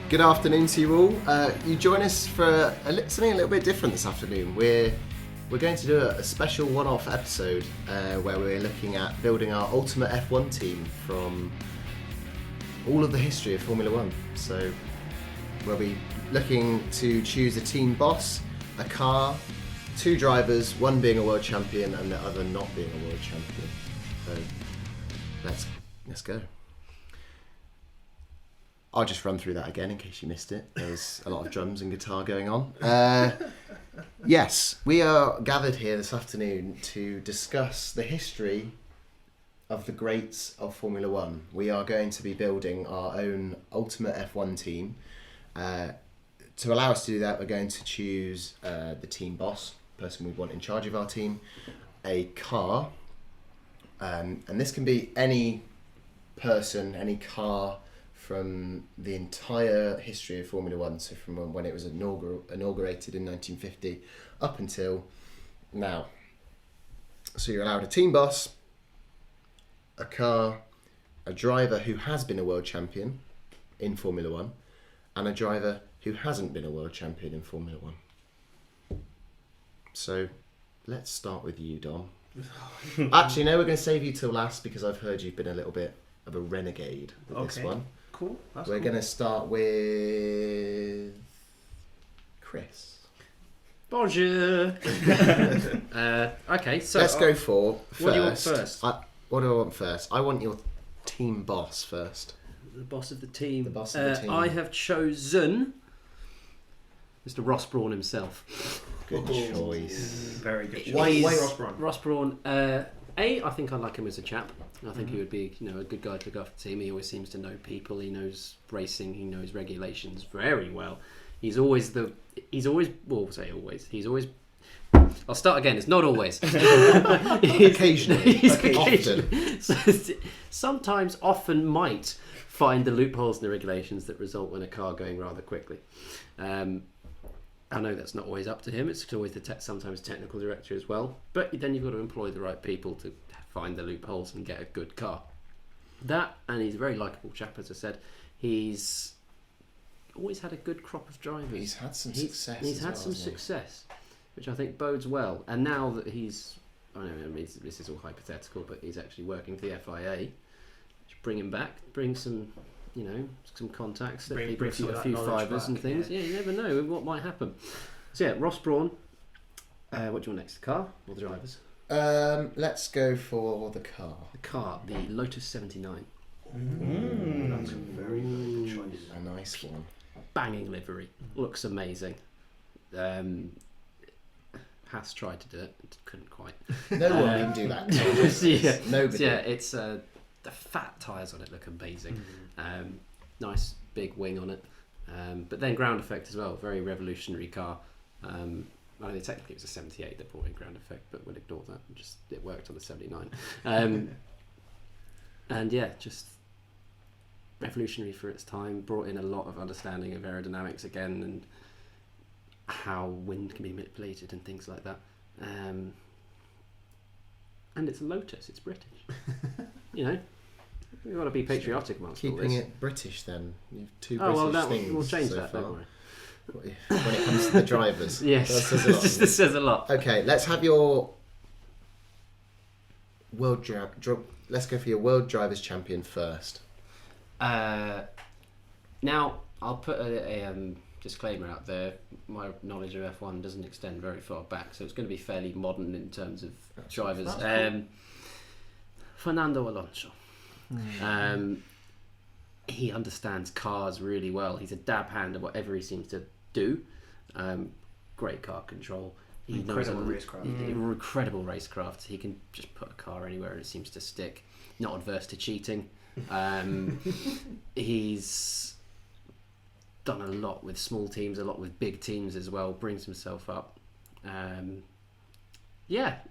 Good afternoon to you all. You join us for something a little bit different this afternoon. We're going to do a special one-off episode where we're looking at building our ultimate F1 team from all of the history of Formula One. So we'll be looking to choose a team boss, a car, two drivers, one being a world champion and the other not being a world champion. So let's go. I'll just run through that again in case you missed it. There's a lot of drums and guitar going on. Yes, we are gathered here this afternoon to discuss the history of the greats of Formula One. We are going to be building our own ultimate F1 team. To allow us to do that, we're going to choose the team boss, person we want in charge of our team, a car, and this can be any person, any car, from the entire history of Formula One, so from when it was inaugurated in 1950 up until now. So you're allowed a team boss, a car, a driver who has been a world champion in Formula One, and a driver who hasn't been a world champion in Formula One. So let's start with you, Dom. Actually, no, we're going to save you till last because I've heard you've been a little bit of a renegade with this one. Cool. We're going to start with Chris. Bonjour. Okay, so let's go for first. What do you want first? What do I want first? I want your team boss first. The boss of the team. The boss of the team. I have chosen Mr. Ross Brawn himself. Good choice. Very good choice. Why Ross Brawn? Ross Brawn. I think I like him as a chap. I think he would be, a good guy to look after the team. He always seems to know people. He knows racing. He knows regulations very well. He's always. I'll start again. It's not always. Occasionally. Often. So, sometimes, often might find the loopholes in the regulations that result in a car going rather quickly. I know that's not always up to him. It's always sometimes technical director as well. But then you've got to employ the right people to find the loopholes and get a good car. That, and he's a very likeable chap, as I said. He's always had a good crop of drivers. He's had some success. He's had some success, which I think bodes well. And now that this is all hypothetical, but he's actually working for the FIA. Bring him back. Bring some, some contacts. Bring a few fibres and things. Yeah, you never know what might happen. So yeah, Ross Brawn. What do you want next? The car or the drivers? Let's go for the car. The car, the Lotus 79. That's a very good choice. A nice one. Banging livery. Looks amazing. Has tried to do it. Couldn't quite. No one can do that. Nobody. Yeah, it's the fat tyres on it look amazing. Nice big wing on it. But then ground effect as well. Very revolutionary car. I mean, technically it was a 78 that brought in ground effect, but we'll ignore that. It worked on the 79. And yeah, just revolutionary for its time. Brought in a lot of understanding of aerodynamics again and how wind can be manipulated and things like that. And it's a Lotus. It's British. We want to be patriotic amongst all this. Keeping it British then. You've two British things. We'll change so that. far. Don't worry. When it comes to the drivers. Yes, this says a lot. Okay, let's have your let's go for your world drivers champion first. Now I'll put a disclaimer out there. My knowledge of F1 doesn't extend very far back, so it's going to be fairly modern in terms of drivers. Cool. Fernando Alonso. He understands cars really well. He's a dab hand at whatever he seems to do. Great car control. Incredible racecraft. Incredible racecraft. He can just put a car anywhere and it seems to stick. Not adverse to cheating. He's done a lot with small teams, a lot with big teams as well. Brings himself up.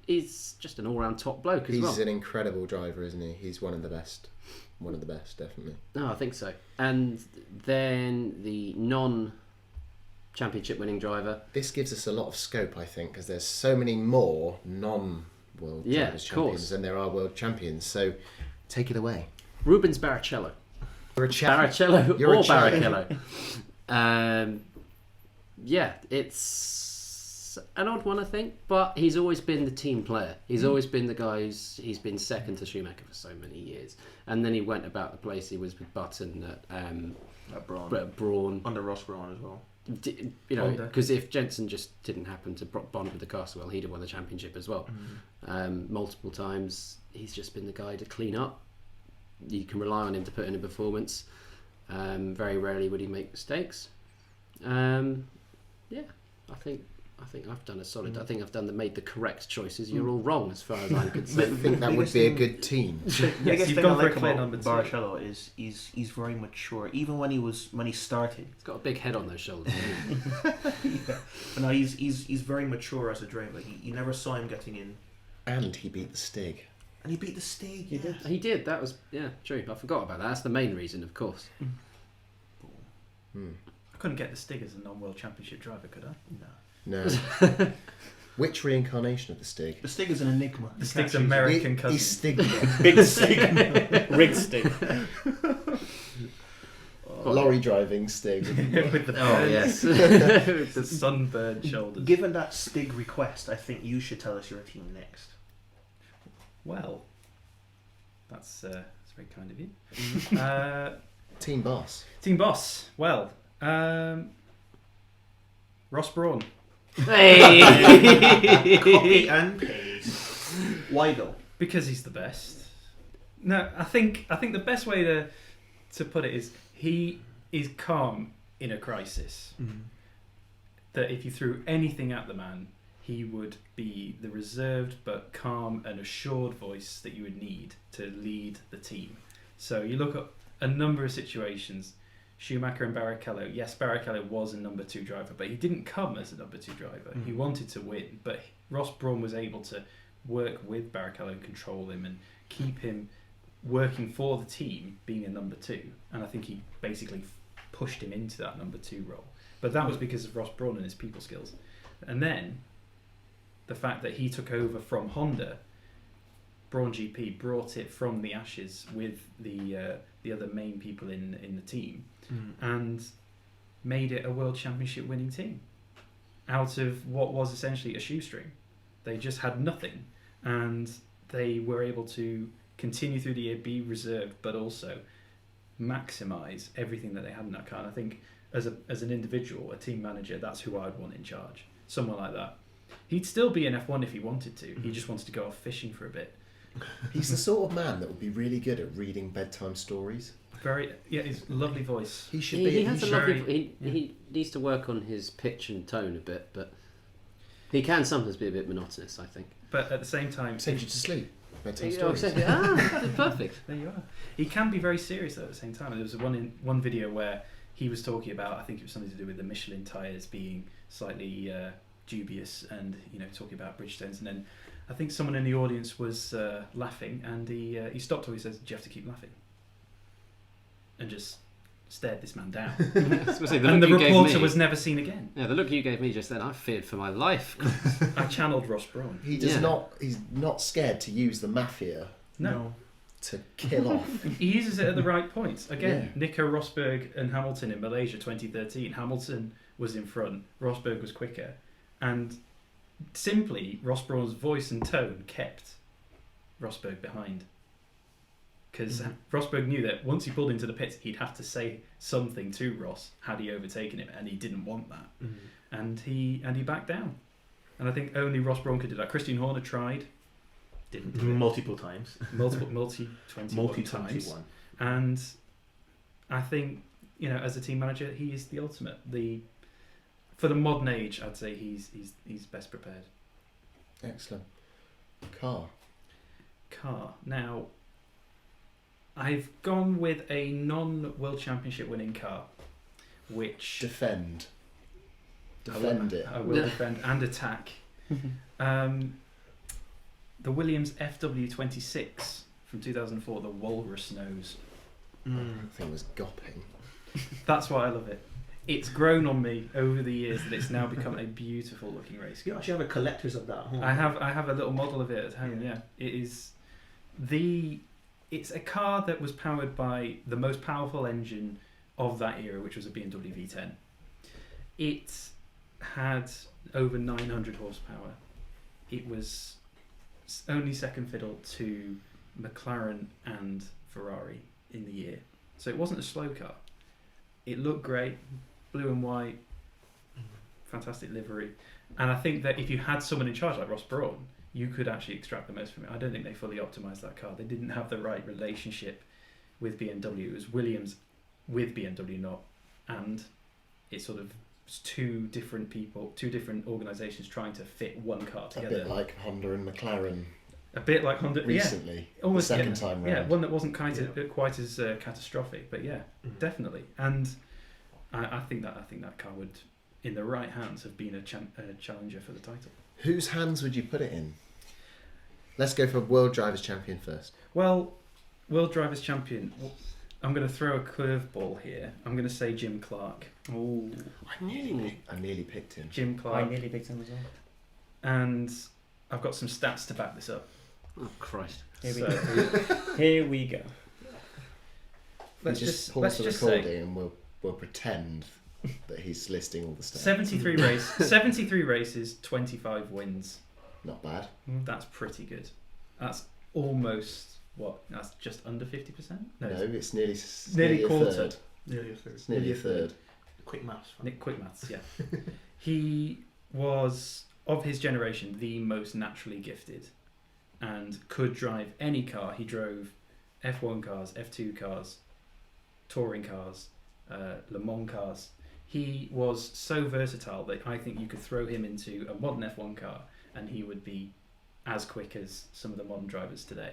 He's just an all-round top bloke as well. He's an incredible driver, isn't he? He's one of the best. One of the best, definitely. No, I think so. And then the non-championship winning driver. This gives us a lot of scope, I think, because there's so many more non-world drivers champions than there are world champions. So take it away. Rubens Barrichello. You're a champ. Barrichello You're a or champ. Barrichello. Yeah, it's an odd one, I think, but he's always been the team player. He's always been the guy he's been second to Schumacher for so many years. And then he went about the place he was with Button At Braun. at Brawn. Under Ross Braun as well. You know, Honda. because if Jensen just didn't happen to bond with the Castlewell, he'd have won the championship as well. Multiple times. He's just been the guy to clean up. You can rely on him to put in a performance. Very rarely would he make mistakes. Yeah, I think I've done a solid. I think I've made the correct choices. You're all wrong as far as I'm I concerned. think that would be a good team. Biggest you've thing I gone for a like clear about number two. Barrichello is he's very mature. Even when he started, He's got a big head on those shoulders. but no, he's very mature as a driver. You never saw him getting in, And he beat the Stig. and he beat the Stig. He did. He did. That was true. I forgot about that. That's the main reason, of course. I couldn't get the Stig as a non-world championship driver, could I? No, No. Which reincarnation of the Stig? the Stig is an enigma. The Stig's You can't American He cousin. Stig. Big Stig. Rig Stig. Lorry driving Stig. With the Oh, yes. the sunburned shoulders. Given that Stig request, I think you should tell us your team next. Well, that's very kind of you. Team boss. Team boss. Well, Ross Brawn. Hey! Copy and paste. Why though? Because he's the best. No, I think the best way to put it is he is calm in a crisis. That if you threw anything at the man, he would be the reserved but calm and assured voice that you would need to lead the team. So you look at a number of situations. Schumacher and Barrichello. Yes, Barrichello was a number 2 driver, but he didn't come as a number 2 driver. He wanted to win, but Ross Brawn was able to work with Barrichello and control him and keep him working for the team, being a number 2. And I think he basically pushed him into that number 2 role. But that was because of Ross Brawn and his people skills. And then the fact that he took over from Honda, Brawn GP brought it from the ashes with the other main people in the team and made it a world championship winning team out of what was essentially a shoestring. They just had nothing, and they were able to continue through the year, be reserved, but also maximise everything that they had in that car. And I think as an individual, a team manager, that's who I'd want in charge. Someone like that. He'd still be in F1 if he wanted to. He just wanted to go off fishing for a bit. He's the sort of man that would be really good at reading bedtime stories. His lovely voice. He should He be. has a should- lovely. He needs to work on his pitch and tone a bit, but he can sometimes be a bit monotonous, I think. But at the same time, send you to sleep. Bedtime Oh, stories. that's perfect. there you are. He can be very serious though at the same time. There was one video where he was talking about, I think it was something to do with the Michelin tyres being slightly dubious, and talking about Bridgestones, and then I think someone in the audience was laughing, and he stopped. He says, "Do you have to keep laughing?" And just stared this man down. And the reporter was never seen again. Yeah, the look you gave me just then, I feared for my life. I channeled Ross Brawn. He does Yeah. not. He's not scared to use the mafia No. to kill off. He uses it at the right points. Again, Yeah. Nico Rosberg and Hamilton in Malaysia 2013. Hamilton was in front, Rosberg was quicker. And simply, Ross Brawn's voice and tone kept Rosberg behind. Because Rosberg knew that once he pulled into the pits, he'd have to say something to Ross had he overtaken him, and he didn't want that. And he backed down. And I think only Ross Brawn could do that. Christian Horner tried, didn't do it. Multiple times. multi 21 times. 21. And I think, as a team manager, he is the ultimate. For the modern age, I'd say he's best prepared. Excellent. Car. Now, I've gone with a non-World Championship winning car, which Defend. I will- Defend it. I will defend and attack. The Williams FW26 from 2004, the Walrus Nose. That thing was gopping. That's why I love it. It's grown on me over the years that it's now become a beautiful looking race You car. actually have a collector's of that at home. I have a little model of it at home. Yeah, it is the it's a car that was powered by the most powerful engine of that era, which was a BMW V10. It had over 900 horsepower. It was only second fiddle to McLaren and Ferrari in the year. So it wasn't a slow car. It looked great, blue and white, fantastic livery. And I think that if you had someone in charge like Ross Brawn, you could actually extract the most from it. I don't think they fully optimised that car. They didn't have the right relationship with BMW. It was Williams with BMW, not, and it sort of was two different people, two different organisations trying to fit one car A together. bit like Honda and McLaren A bit like Honda recently, almost the second time round. Yeah, one that wasn't quite as catastrophic, but yeah, definitely. And I think that car would, in the right hands, have been a challenger for the title. Whose hands would you put it in? Let's go for World Drivers' Champion first. Well, World Drivers' Champion. I'm going to throw a curveball here. I'm going to say Jim Clark. Oh, I nearly picked him. Jim Clark. I nearly picked him as well. And I've got some stats to back this up. Oh Christ! Here we go. Let's just pause the recording and we'll pretend that he's listing all the stats. 73 races, 25 wins. Not bad. That's pretty good. That's almost what? That's just under 50%. No, it's nearly nearly a quarter. third. Nearly a third. It's nearly a third. Quick maths. Quick maths, yeah. He was, of his generation, the most naturally gifted and could drive any car. He drove F1 cars, F2 cars, touring cars, Le Mans cars. He was so versatile that I think you could throw him into a modern F1 car and he would be as quick as some of the modern drivers today.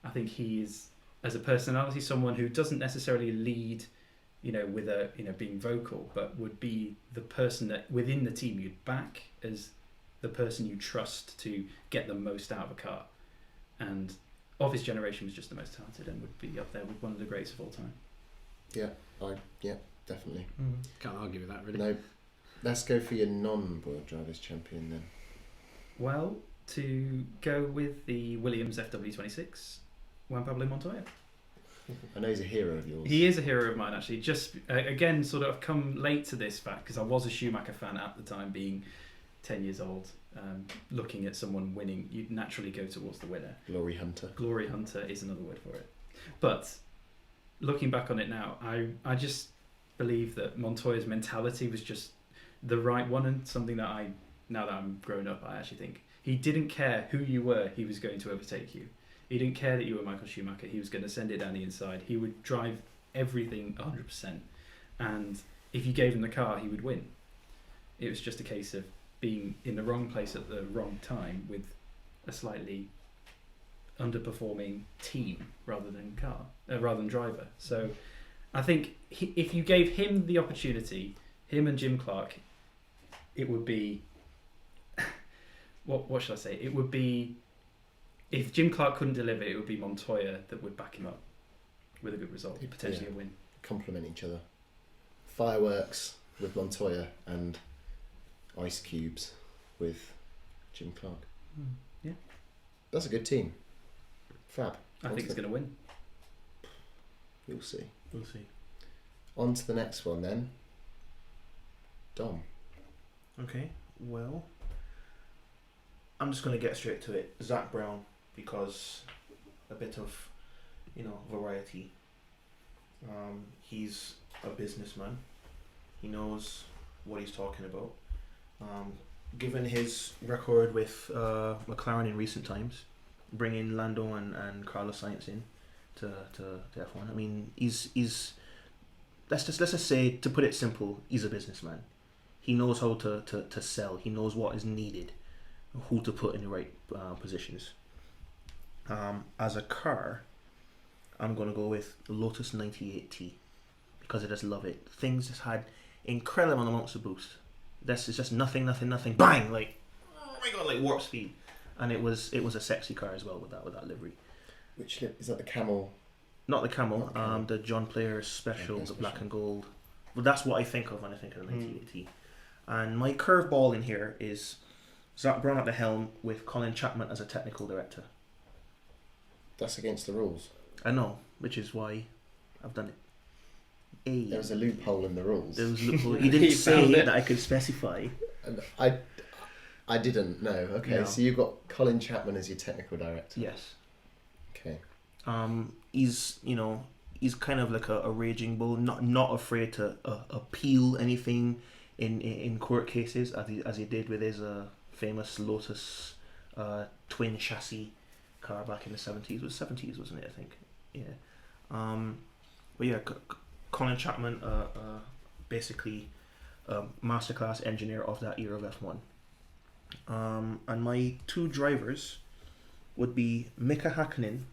I think he is, as a personality, someone who doesn't necessarily lead, with being vocal, but would be the person that within the team you'd back as the person you trust to get the most out of a car. And of his generation was just the most talented and would be up there with one of the greats of all time. Yeah, definitely. Can't argue with that, really. No, let's go for your non-World Drivers' Champion then. Well, to go with the Williams FW26, Juan Pablo Montoya. I know he's a hero of yours. He is a hero of mine, actually. Just, again, sort of come late to this fact, because I was a Schumacher fan at the time, being 10 years old. Looking at someone winning, you'd naturally go towards the winner. Glory Hunter. Glory Hunter is another word for it. But looking back on it now, I just believe that Montoya's mentality was just the right one, and something that now that I'm grown up, I actually think he didn't care who you were, he was going to overtake you. He didn't care that you were Michael Schumacher, he was going to send it down the inside. He would drive everything 100%, and if you gave him the car, he would win. It was just a case of being in the wrong place at the wrong time with a slightly underperforming team rather than driver. So I think if you gave him the opportunity, him and Jim Clark, it would be what should I say? It would be, if Jim Clark couldn't deliver, it would be Montoya that would back him up with a good result, potentially a win. Complement each other. Fireworks with Montoya and ice cubes with Jim Clark. Yeah. That's a good team. Fab. I think it's going to win. You'll see. We'll see. On to the next one then. Dom. Okay, well, I'm just going to get straight to it. Zach Brown, because a bit of, variety. He's a businessman. He knows what he's talking about. Given his record with McLaren in recent times, bringing Lando and Carlos Sainz in to F1. I mean, he's let's just say, to put it simple, he's a businessman. He knows how to sell. He knows what is needed, who to put in the right positions. As a car, I'm going to go with the Lotus 98T because I just love it. Things just had incredible amounts of boost. This is just nothing, bang, like, oh my god, like warp speed. And it was a sexy car as well with that livery. Which is that the Camel? Not the Camel, the John Player Special, the black and gold. But that's what I think of when I think of the 98T. And my curveball in here is Zach Brown at the helm with Colin Chapman as a technical director. That's against the rules. I know, which is why I've done it. There was a loophole in the rules. There was a loophole. You didn't You say found it. that I could specify. And I didn't. No. Okay. No. So you've got Colin Chapman as your technical director. Yes. Okay. He's kind of like a raging bull, not afraid to appeal anything in court cases, as he did with his famous Lotus twin chassis car back in the 70s. It was 70s, wasn't it? I think. Yeah. But yeah, Colin Chapman, basically masterclass engineer of that era of F1. And my two drivers would be Mika Hakkinen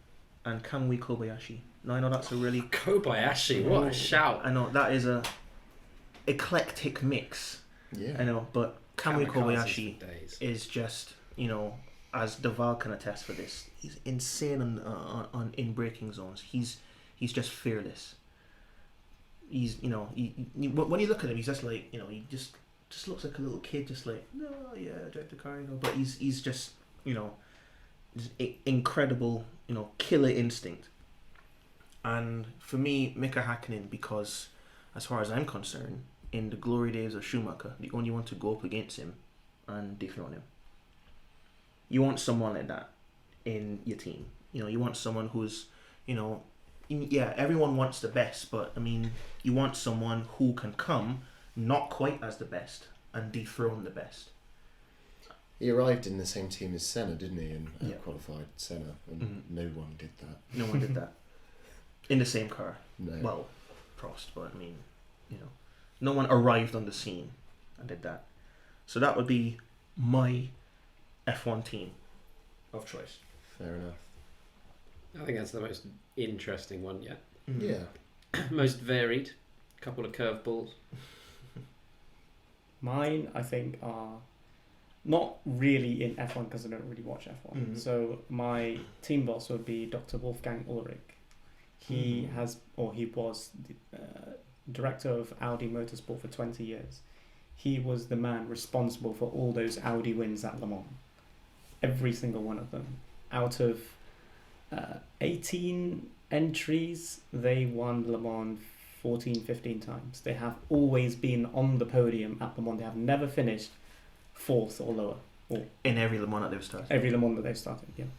and Kamui Kobayashi. Now I know that's a really Kobayashi, what a shout! I know that is a eclectic mix. Yeah. I know, but Kamui Kamikazes Kobayashi for days. is just, as Daval can attest for this, he's insane on in braking zones. He's just fearless. He's when you look at him, he's just like, he just looks like a little kid, just like, no, yeah, drive the car, but he's just, just incredible, killer instinct. And for me, Mika Hakkinen, because as far as I'm concerned, in the glory days of Schumacher, the only one to go up against him and dethrone him. You want someone like that in your team. You want someone who's, yeah, everyone wants the best, but I mean, you want someone who can come not quite as the best and dethrone the best. He arrived in the same team as Senna, didn't he? And Yeah. qualified Senna, and no one did that. No one did that. In the same car. No. Well, Prost, but I mean, no one arrived on the scene and did that. So that would be my F1 team of choice. Fair enough. I think that's the most interesting one yet. Yeah. Most varied. Couple of curveballs. Mine, I think, are not really in F1 because I don't really watch F1. Mhm. So my team boss would be Dr. Wolfgang Ulrich. He he was the director of Audi Motorsport for 20 years. He was the man responsible for all those Audi wins at Le Mans. Every single one of them. Out of 18 entries, they won Le Mans 14, 15 times. They have always been on the podium at Le Mans. They have never finished fourth or lower. Or In every Le Mans that they've started. every Le Mans that they've started, yeah.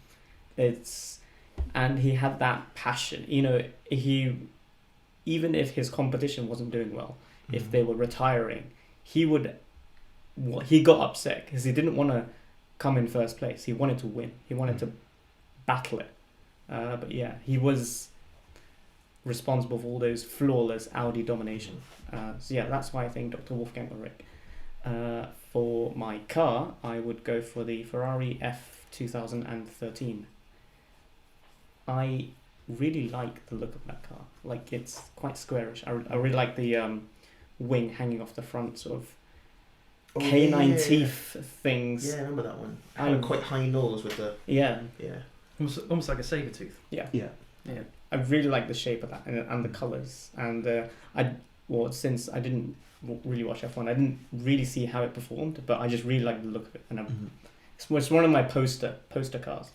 And he had that passion. He, even if his competition wasn't doing well, if they were retiring, he got upset because he didn't want to come in first place. He wanted to win. He wanted to battle it. But yeah, he was responsible for all those flawless Audi domination. So yeah, that's why I think Dr. Wolfgang Ulrich. For my car, I would go for the Ferrari F2013. I really like the look of that car. Like, it's quite squarish. I really like the wing hanging off the front, sort of canine teeth things. Yeah, I remember that one. I- Had a quite high nose with the... Yeah. Yeah. Almost like a saber tooth. Yeah. Yeah. Yeah. I really like the shape of that and the colours. And since I didn't really watch F1, I didn't really see how it performed, but I just really like the look of it. And it's one of my poster cars.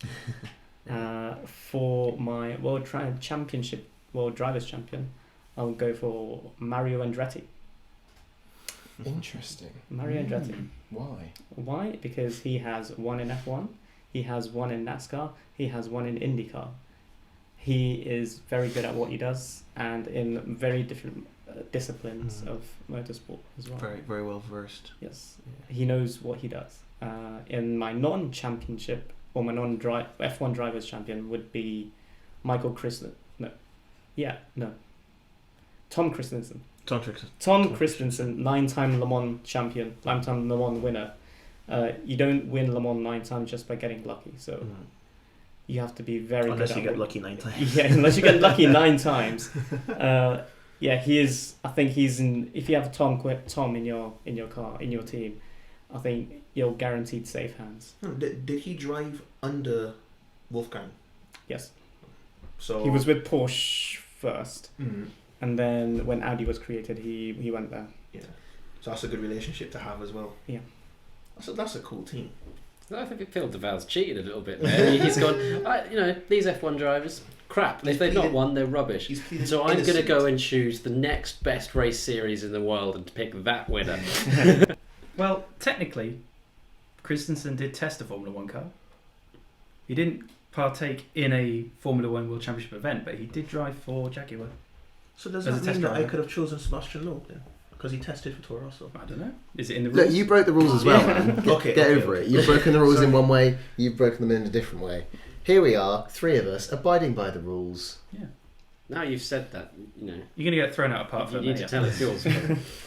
For my World Drivers' Champion, I'll go for Mario Andretti. Interesting. Mario Andretti. Why? Why? Because he has one in F1, he has one in NASCAR, he has one in IndyCar. He is very good at what he does, and in very different disciplines of motorsport as well. Very, very well versed. Yes, he knows what he does. In my non-championship, or my F1 Drivers' Champion would be Tom Christensen. Tom Christensen, 9-time Le Mans champion, 9-time Le Mans winner. You don't win Le Mans 9 times just by getting lucky. So you have to be very unless good. You get lucky 9 times. Yeah, unless you get lucky 9 times. Yeah, he is. I think he's in. If you have Tom in your car, in your team, I think you're guaranteed safe hands. Did he drive under Wolfgang? Yes. So he was with Porsche first, and then when Audi was created, he went there. Yeah. So that's a good relationship to have as well. Yeah. That's a cool team. I think Phil Daval's cheated a little bit there. He's gone, these F1 drivers, crap. If they've not won, they're rubbish. He's pleaded So I'm going to innocent. go and choose the next best race series in the world and pick that winner. Well, technically, Christensen did test a Formula One car. He didn't partake in a Formula One World Championship event, but he did drive for Jaguar. So does As a that test mean that I driver. could have chosen Sebastian Loeb then? Because he tested for Toro Rosso. I don't know. Is it in the rules? Look, you broke the rules as well, man. Get over it. You've broken the rules in Sorry. one way, you've broken them in a different way. Here we are, three of us, abiding by the rules. Yeah. Now you've said that, You're going to get thrown out apart you from need to tell us yours.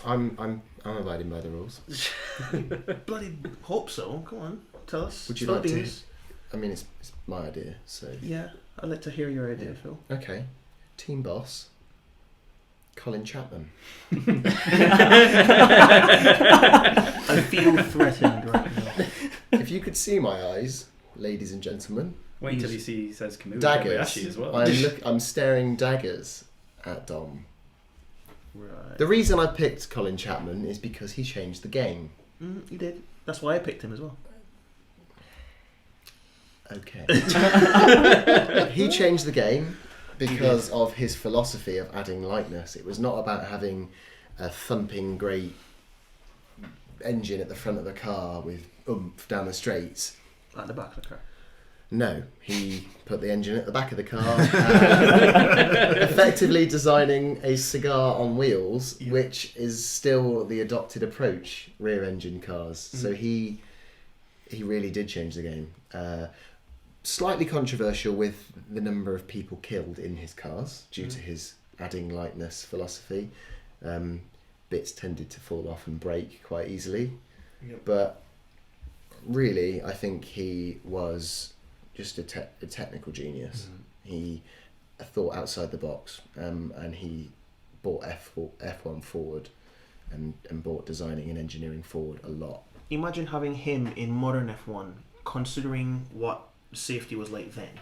I'm abiding by the rules. Bloody hope so. Come on, tell us. Would you Spill like to? beans. I mean, it's my idea, so Yeah, I'd like to hear your idea, Phil. okay. Team boss, Colin Chapman. I feel threatened right now. If you could see my eyes, ladies and gentlemen, Wait until he says Kamui daggers. Kobayashi as well. I'm staring daggers at Dom. Right. The reason I picked Colin Chapman is because he changed the game. You did. That's why I picked him as well. Okay. He changed the game because of his philosophy of adding lightness. It was not about having a thumping great engine at the front of the car with oomph down the straights. At the back of the car. No, he put the engine at the back of the car, effectively designing a cigar on wheels, Yeah. which is still the adopted approach, rear engine cars. So he really did change the game. Slightly controversial with the number of people killed in his cars due to his adding lightness philosophy. Bits tended to fall off and break quite easily. Yep. But really, I think he was just a technical genius. He thought outside the box, and he brought F1 forward and brought designing and engineering forward a lot. Imagine having him in modern F1, considering what safety was like then,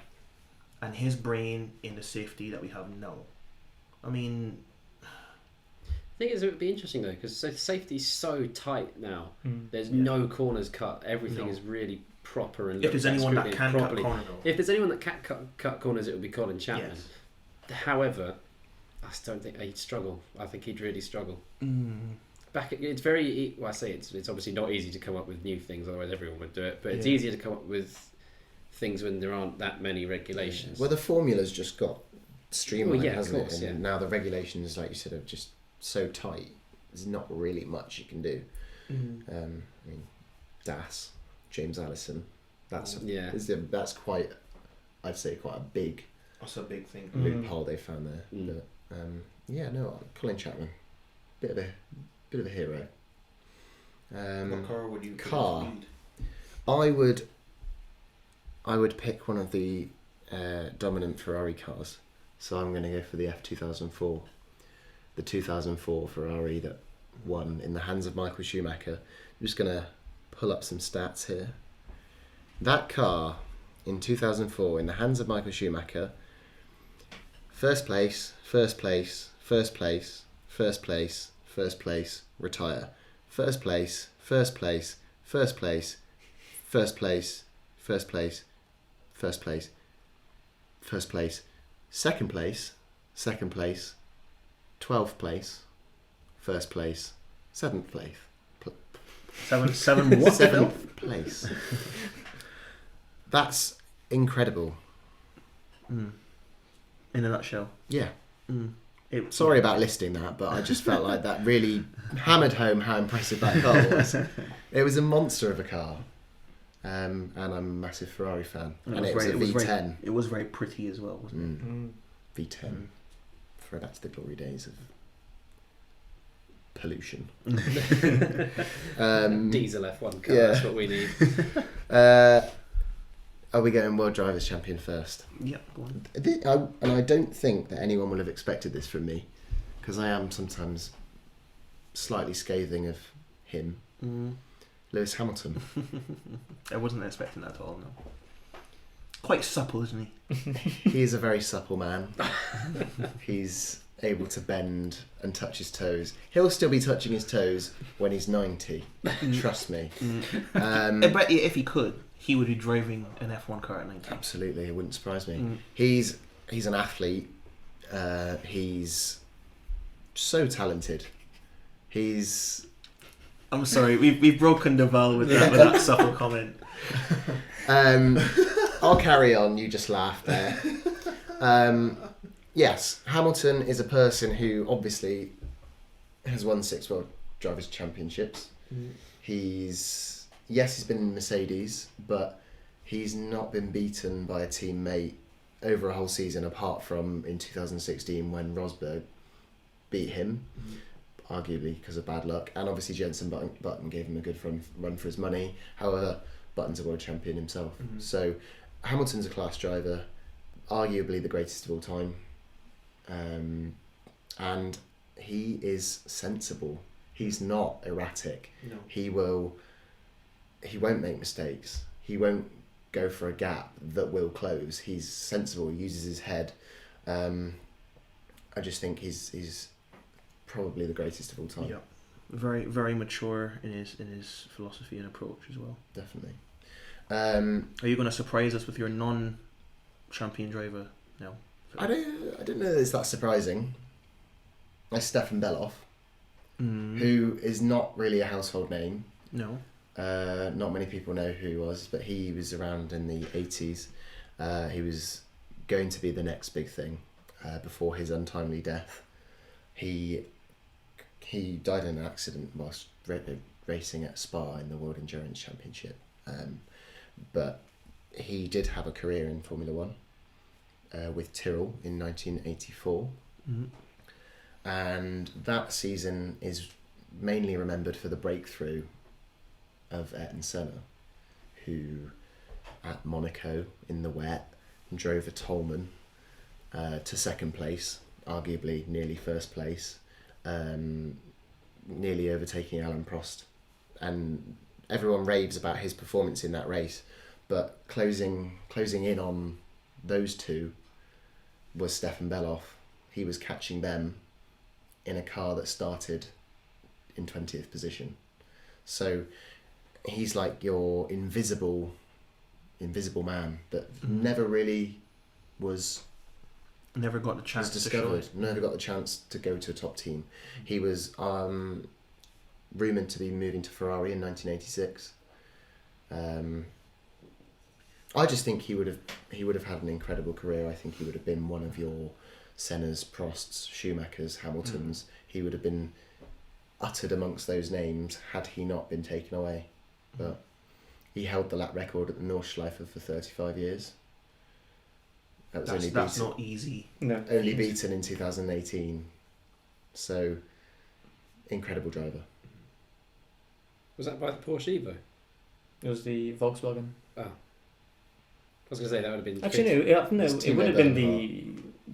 and his brain in the safety that we have now. I mean, The thing is, it would be interesting though, because safety's so tight now. There's Yeah. no corners cut. Everything No. is really proper and if there's looked at, anyone that scrutinized can cut properly. a corner though. If there's anyone that can cut corners, it would be Colin Chapman. Yes. However, I just don't think he'd struggle. I think he'd really struggle. Mm. It's very well. I say it's obviously not easy to come up with new things, otherwise everyone would do it. But it's Yeah. easier to come up with things when there aren't that many regulations. Well, the formula's just got streamlined, Well, yeah, of hasn't course, it? And yeah. now the regulations, like you said, are just so tight. There's not really much you can do. I mean, DAS, James Allison. That's Yeah. that's quite, I'd say, quite a big That's a big thing. loophole they found there. Mm. But yeah, no, Colin Chapman, bit of a hero. What car would you car. lead? I would pick one of the dominant Ferrari cars. So I'm going to go for the F2004, the 2004 Ferrari that won in the hands of Michael Schumacher. I'm just going to pull up some stats here. That car in 2004 in the hands of Michael Schumacher, first place, retire. First place, second place, 12th place, first place, seventh place. Seven what? Seventh place. That's incredible. In a nutshell. Yeah. Sorry. Sorry about listing that, but I just felt like that really hammered home how impressive that car was. It was a monster of a car. And I'm a massive Ferrari fan. And it was a V10. It was very pretty as well, wasn't V10. Throwback to the glory days of pollution. Diesel F1 car. yeah. That's what we need. Are we going World Drivers' Champion first? it? Yeah, go on. And I don't think that anyone will have expected this from me, because I am sometimes slightly scathing of him. Lewis Hamilton. I wasn't expecting that at all, no. Quite supple, isn't he? He is a very supple man. He's able to bend and touch his toes. He'll still be touching his toes when he's 90. Trust me. But if he could, he would be driving an F1 car at 19. Absolutely, it wouldn't surprise me. He's he's an athlete. He's so talented. I'm sorry, we've broken Daval with that subtle comment. I'll carry on. You just laugh there. Yes, Hamilton is a person who obviously has won 6 World Drivers' Championships. He's been in Mercedes, but he's not been beaten by a teammate over a whole season, apart from in 2016 when Rosberg beat him, arguably because of bad luck, and obviously Jenson Button gave him a good run for his money. However, Button's a world champion himself. So Hamilton's a class driver, arguably the greatest of all time. And he is sensible. He's not erratic. No. He won't make mistakes. He won't go for a gap that will close. He's sensible. He uses his head. I just think he's probably the greatest of all time. Yeah, very very mature in his philosophy and approach as well. Definitely. Are you going to surprise us with your non-champion driver now? I don't know that it's that surprising. It's Stefan Beloff, who is not really a household name. No. Not many people know who he was, but he was around in the 80s. He was going to be the next big thing before his untimely death. He died in an accident whilst racing at Spa in the World Endurance Championship. But he did have a career in Formula One with Tyrrell in 1984. And that season is mainly remembered for the breakthrough of Ayrton Senna, who at Monaco in the wet drove a Tolman to second place, arguably nearly first place, nearly overtaking Alain Prost. And everyone raves about his performance in that race, but closing in on those two was Stefan Beloff. He was catching them in a car that started in 20th position. So he's like your invisible man that never really was... Never got the chance discovered. to show. Never got the chance to go to a top team. He was rumoured to be moving to Ferrari in 1986. I just think he would have had an incredible career. I think he would have been one of your Sennas, Prosts, Schumachers, Hamiltons. He would have been uttered amongst those names had he not been taken away. But he held the lap record at the Nordschleife for 35 years. That's not easy. No. Only beaten in 2018. So, incredible driver. Was that by the Porsche Evo? It was the Volkswagen. Oh. I was going to say that would have been... Actually, no, it would have been the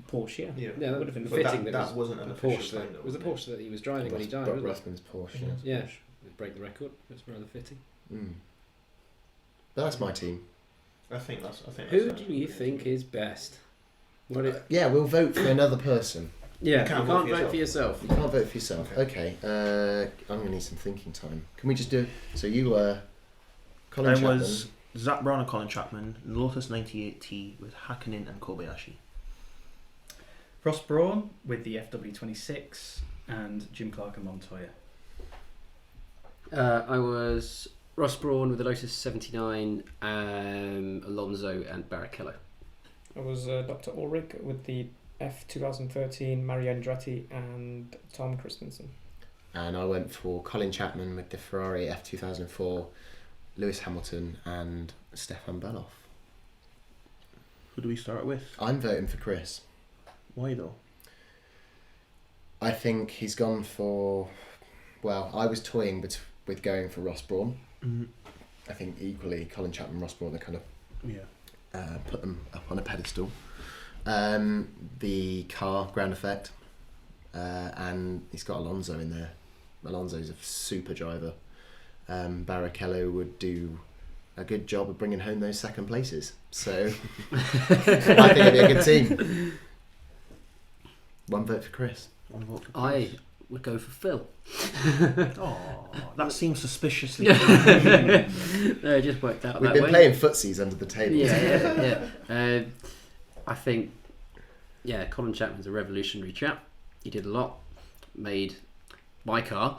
Porsche. Yeah, that would have been But fitting. that wasn't an the official Porsche. thing, though, It was the wasn't Porsche that he was driving when he died, wasn't it? Russman's Porsche. Yeah, it'd break the record. That's rather fitting. But that's my team. I think Who do you think is best? Yeah, we'll vote for another person. Yeah, You can't you can't vote for yourself. You can't vote for yourself. Okay. I'm going to need some thinking time. Can we just do... So you were... Colin Chapman. was Zach Brown and Colin Chapman, Lotus 98T with Hakkinen and Kobayashi. Ross Brawn with the FW26 and Jim Clark and Montoya. I was Ross Brawn with the Lotus 79, Alonso and Barrichello. I was Dr. Ulrich with the F2013, Mario Andretti and Tom Christensen. And I went for Colin Chapman with the Ferrari F2004, Lewis Hamilton and Stefan Beloff. Who do we start with? I'm voting for Chris. Why though? I think he's gone for... Well, I was toying with going for Ross Brawn. I think equally Colin Chapman and Ross Brawn, they kind of put them up on a pedestal. The car, ground effect, and he's got Alonso in there. Alonso's a super driver. Barrichello would do a good job of bringing home those second places. So I think it'd be a good team. One vote for Chris. One vote for I Chris. would go for Phil. Oh, that seems suspiciously. No, it just worked out We've that been way. playing footsies under the table. Yeah. I think yeah, Colin Chapman's a revolutionary chap. He did a lot, made my car.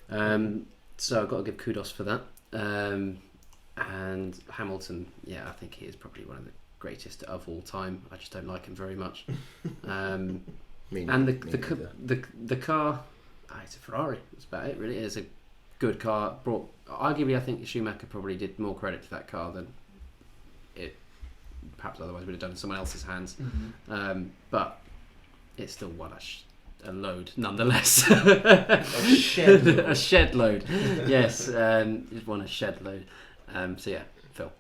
So I've got to give kudos for that. And Hamilton, yeah, I think he is probably one of the greatest of all time. I just don't like him very much. And the car, it's a Ferrari. That's about it, really. It's a good car. Arguably, I think Schumacher probably did more credit to that car than it perhaps otherwise would have done in someone else's hands. But it still won a load, nonetheless. A shed load. A shed load. Yes, it won a shed load. So yeah, Phil.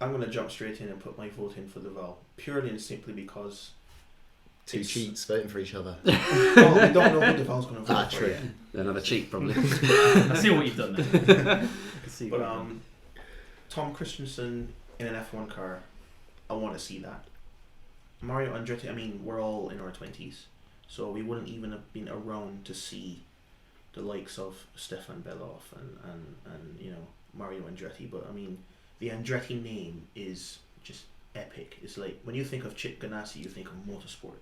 I'm going to jump straight in and put my vote in for Daval, purely and simply because Two cheats voting for each other. well, we don't know who Daval's going to vote for True. yet. Another cheat, probably. I see what you've done there. But Tom Christensen in an F1 car, I want to see that. Mario Andretti, I mean, we're all in our 20s, so we wouldn't even have been around to see the likes of Stefan Beloff and you know, Mario Andretti. But I mean, the Andretti name is just epic. It's like, when you think of Chip Ganassi, you think of motorsport.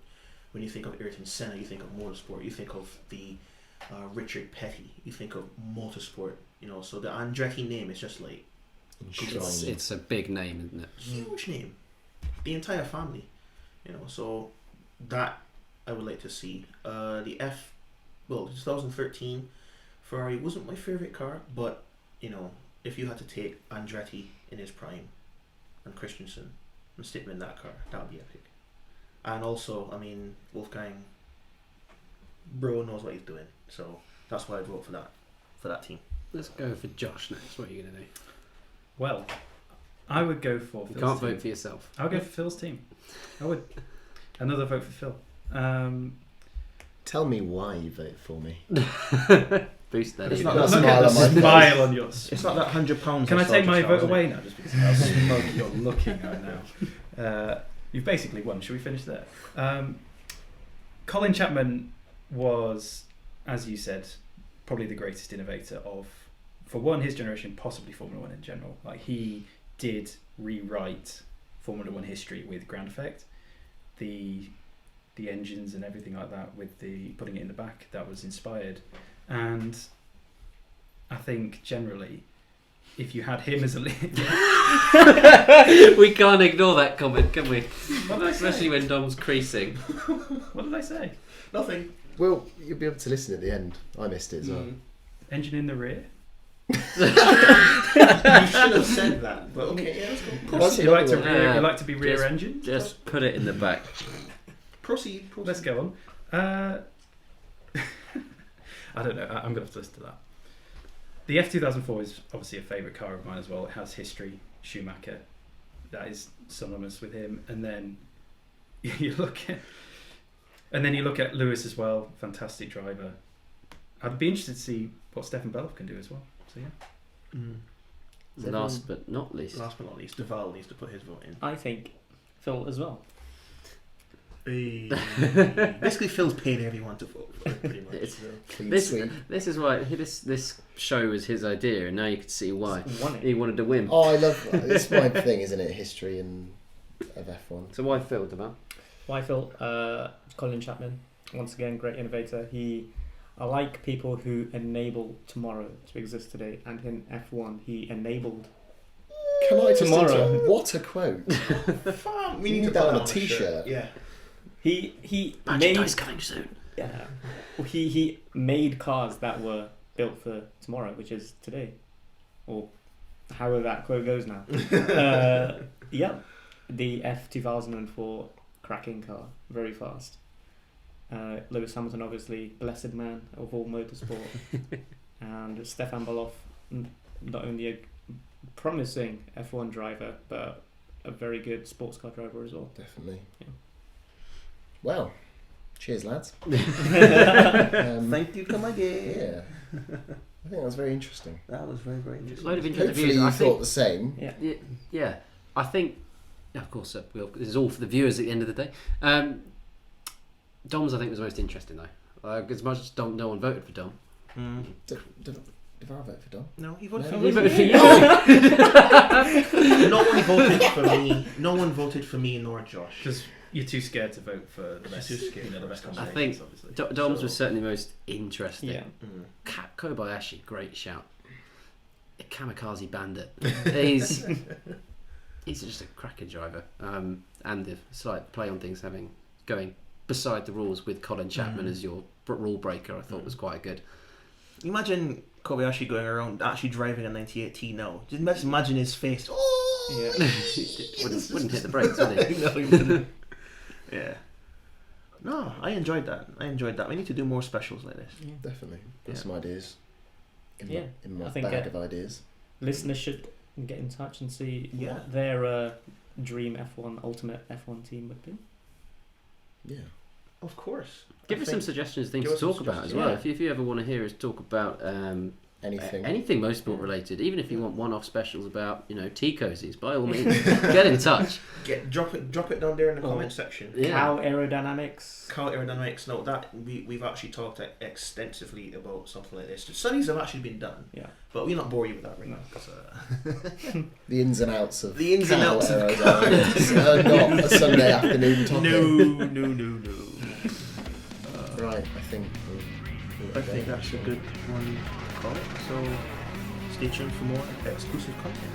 When you think of Ayrton Senna, you think of motorsport. You think of the Richard Petty, you think of motorsport. You know, so the Andretti name is just like It's a big name, isn't it? huge name. The entire family, you know. So that I would like to see. The 2013 Ferrari wasn't my favorite car, but you know, if you had to take Andretti in his prime and Christensen and stick him in that car, that would be epic. And also, I mean, Wolfgang, bro knows what he's doing, so that's why I'd vote for that team. Let's go for Josh next. What are you going to do? Well, I would go for You Phil's can't team. vote for yourself. I'll go for Phil's team. I would. Another vote for Phil. Tell me why you voted for me. Boost that. It's in. not Got a that smile on my face. smile on yours. It's not that £100. Can I take my vote isn't it? away now, just because of how smug you're looking right now? You've basically won. Should we finish there? Colin Chapman was, as you said, probably the greatest innovator of, for one, his generation, possibly Formula One in general. Like, he did rewrite Formula One history with ground effect, the engines and everything like that, with the putting it in the back, that was inspired. And I think generally, if you had him as a We can't ignore that comment, can we? What did I say? Especially when Dom's creasing. What did I say? Nothing. Well, you'll be able to listen at the end. I missed it as well. Engine in the rear. You should have said that. But okay, yeah, let's go. That's You like to another one. rear, you like to be rear Just- engine. Just put it in the back. Proceed. Let's go on. I don't know. I'm going to have to listen to that. The F2004 is obviously a favourite car of mine as well. It has history. Schumacher, that is synonymous with him. And then you look at Lewis as well. Fantastic driver. I'd be interested to see what Stefan Beloff can do as well. So yeah. Last but not least. Last but not least, Daval needs to put his vote in. I think Phil as well. Basically, Phil's paid everyone to vote for it, pretty much. It's- Clean This sweep. this is why this show was his idea, and now you can see why Won it. he wanted to win. Oh, I love it's my thing, isn't it? History of F1. So why Phil, Daval? Why Phil? Colin Chapman, once again, great innovator. I like people who enable tomorrow to exist today, and in F1, he enabled. Can I just Tomorrow. interrupt? What a quote! Fam, we You need need to that put on a that t-shirt. Yeah. He Merchandise made coming soon. he made cars that were built for tomorrow, which is today, or however that quote goes now. Yeah, the F2004 cracking car, very fast. Lewis Hamilton, obviously, blessed man of all motorsport, and Stefan Beloff, not only a promising F1 driver, but a very good sports car driver as well. Definitely. Yeah. Well, cheers, lads. Thank you, come again. Yeah, I think that was very interesting. That was very, very interesting. Load of interesting Hopefully, views. you I thought think. the same. Yeah. Yeah, I think. Of course, this is all for the viewers at the end of the day. Dom's, I think, was most interesting though. As much as no one voted for Dom. Did I vote for Dom? No, he voted No, for He me. voted for you. No one voted for me. No one voted for me, nor Josh. Because You're too scared to vote for the best. Too scared. The best I combinations, think obviously. Dom's So- was certainly most interesting. Yeah. Kobayashi, great shout. A kamikaze bandit. He's just a cracking driver. And the slight play on things going beside the rules with Colin Chapman as your rule breaker, I thought was quite good. Imagine Kobayashi going around actually driving a 98T now. Just imagine his face. Oh! Yeah. wouldn't hit the brakes, would he? No, he wouldn't. Yeah. No, I enjoyed that. We need to do more specials like this. Yeah. Definitely. Got Yeah. some ideas. Yeah, In my I think, bag of ideas. Listeners should get in touch and see Yeah. what their dream F1 ultimate F1 team would be. Yeah. Of course. Give us some suggestions, things give to us some talk about as suggestions, well. yeah. If you ever want to hear us talk about Anything. motorsport related, even if you want one-off specials about tea cozies, by all means, get in touch. Drop it down there in the Oh. comment section. Yeah. Cow aerodynamics. Car aerodynamics. No, that we've actually talked extensively about something like this. Studies have actually been done. Yeah. But we'll not bore you with that right No. now. 'Cause, The ins and outs of The ins and cow outs of aerodynamics. Not a Sunday afternoon topic. no. Right, I think that's a good one to call it. So stay tuned for more exclusive content.